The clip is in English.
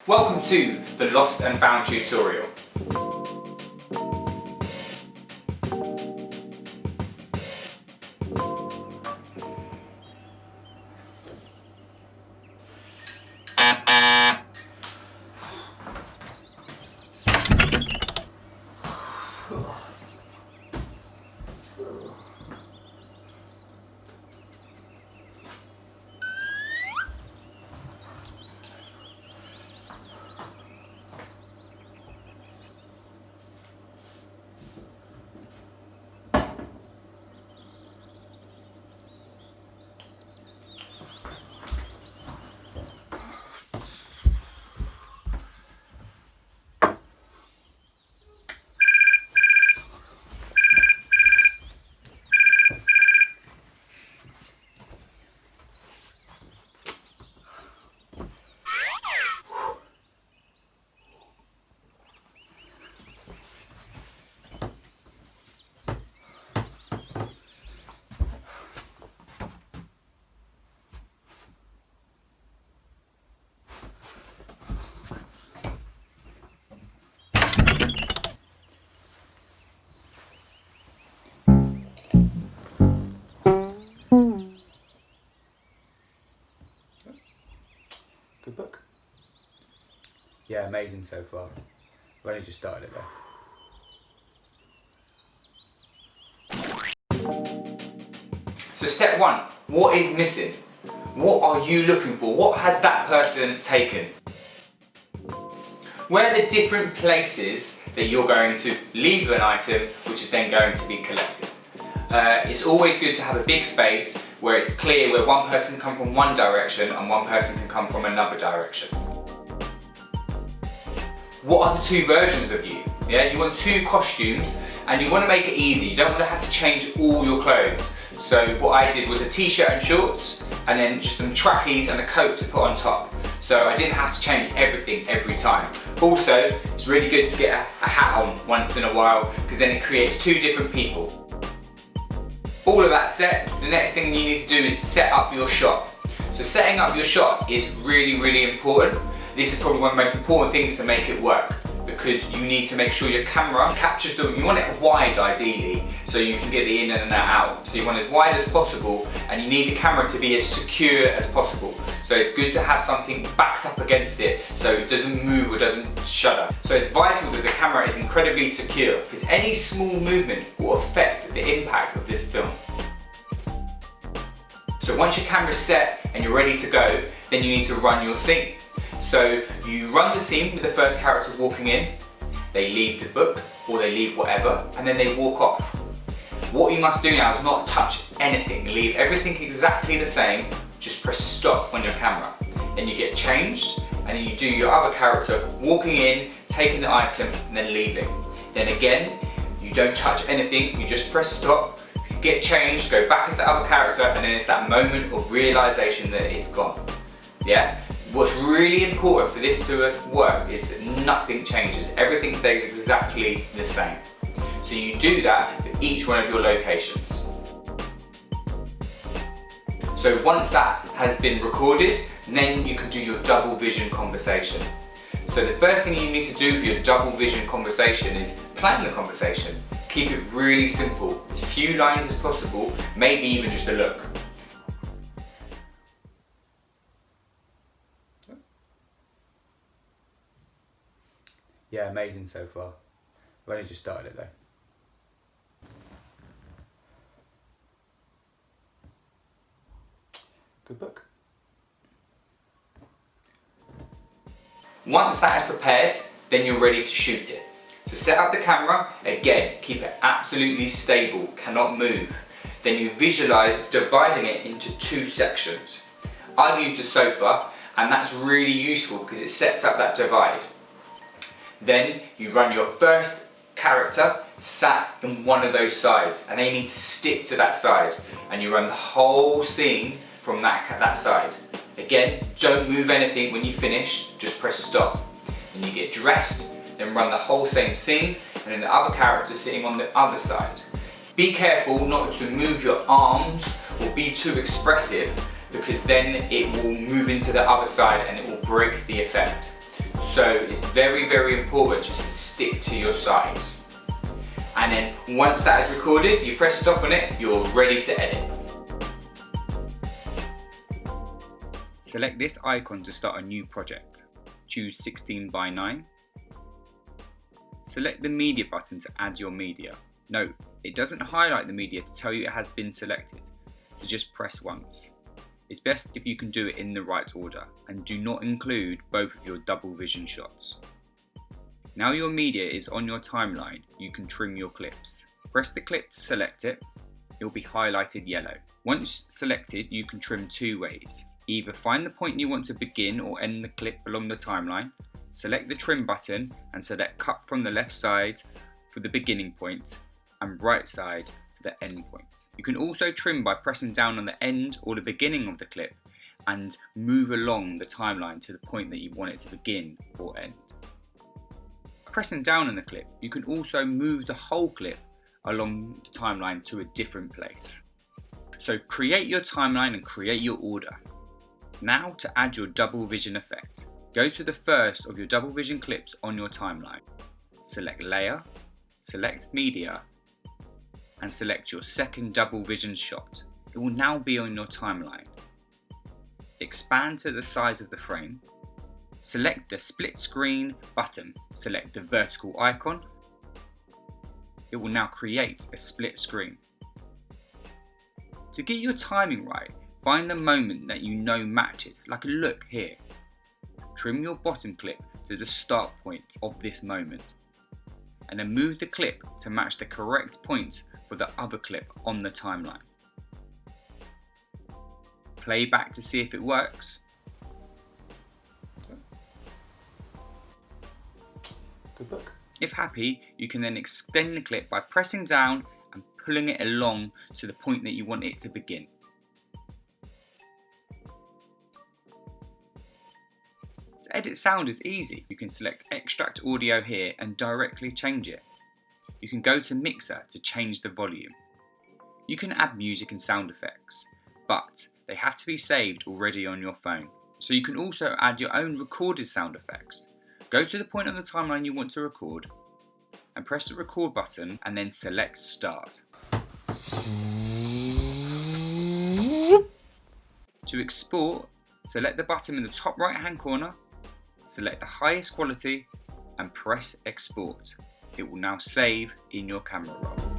Welcome to the Lost and Found tutorial. Good book. Yeah, amazing so far. We've only just started it though. So step one, what is missing? What are you looking for? What has that person taken? Where are the different places that you're going to leave an item which is then going to be collected? It's always good to have a big space where it's clear where one person can come from one direction and one person can come from another direction. What are the two versions of you? Yeah, you want two costumes and you want to make it easy. You don't want to have to change all your clothes. So what I did was a t-shirt and shorts and then just some trackies and a coat to put on top. So I didn't have to change everything every time. Also, it's really good to get a hat on once in a while because then it creates two different people. All of that set, the next thing you need to do is set up your shot. So setting up your shot is really important. This is probably one of the most important things to make it work because you need to make sure your camera captures you want it wide ideally so you can get the in and out. So you want it as wide as possible and you need the camera to be as secure as possible. So it's good to have something backed up against it so it doesn't move or doesn't shudder. So it's vital that the camera is incredibly secure because any small movement will affect the impact of this film. So once your camera's set and you're ready to go, then you need to run your scene. So you run the scene with the first character walking in, they leave the book or they leave whatever, and then they walk off. What you must do now is not touch anything, leave everything exactly the same, just press stop on your camera. Then you get changed, and then you do your other character walking in, taking the item, and then leaving. Then again, you don't touch anything, you just press stop, you get changed, go back as the other character, and then it's that moment of realization that it's gone. Yeah? What's really important for this to work is that nothing changes, everything stays exactly the same. So you do that for each one of your locations. So once that has been recorded, then you can do your double vision conversation. So the first thing you need to do for your double vision conversation is plan the conversation. Keep it really simple, as few lines as possible, maybe even just a look. Yeah, amazing so far. We've only just started it though. Good book. Once that is prepared, then you're ready to shoot it. So set up the camera, again, keep it absolutely stable, cannot move. Then you visualize dividing it into two sections. I've used a sofa and that's really useful because it sets up that divide. Then you run your first character sat in one of those sides and they need to stick to that side and you run the whole scene from that side. Again, don't move anything when you finish, just press stop. And you get dressed, then run the whole same scene and then the other character sitting on the other side. Be careful not to move your arms or be too expressive because then it will move into the other side and it will break the effect. So it's very, very important just to stick to your sides. And then once that is recorded, you press stop on it, you're ready to edit. Select this icon to start a new project. Choose 16:9. Select the media button to add your media. Note, it doesn't highlight the media to tell you it has been selected, so just press once. It's best if you can do it in the right order, and do not include both of your double vision shots. Now your media is on your timeline, you can trim your clips. Press the clip to select it, it will be highlighted yellow. Once selected, you can trim two ways. Either find the point you want to begin or end the clip along the timeline, select the trim button and select cut from the left side for the beginning point and right side for the end point. You can also trim by pressing down on the end or the beginning of the clip and move along the timeline to the point that you want it to begin or end. Pressing down on the clip, you can also move the whole clip along the timeline to a different place. So create your timeline and create your order. Now to add your double vision effect. Go to the first of your double vision clips on your timeline. Select layer, select media, and select your second double vision shot. It will now be on your timeline. Expand to the size of the frame. Select the split screen button. Select the vertical icon. It will now create a split screen. To get your timing right, find the moment that you know matches, like a look here. Trim your bottom clip to the start point of this moment, and then move the clip to match the correct point for the other clip on the timeline. Play back to see if it works. Good book. If happy, you can then extend the clip by pressing down and pulling it along to the point that you want it to begin. To edit sound is easy. You can select extract audio here and directly change it. You can go to mixer to change the volume. You can add music and sound effects, but they have to be saved already on your phone. So you can also add your own recorded sound effects. Go to the point on the timeline you want to record and press the record button and then select start. To export, select the button in the top right hand corner, select the highest quality and press export. It will now save in your camera roll.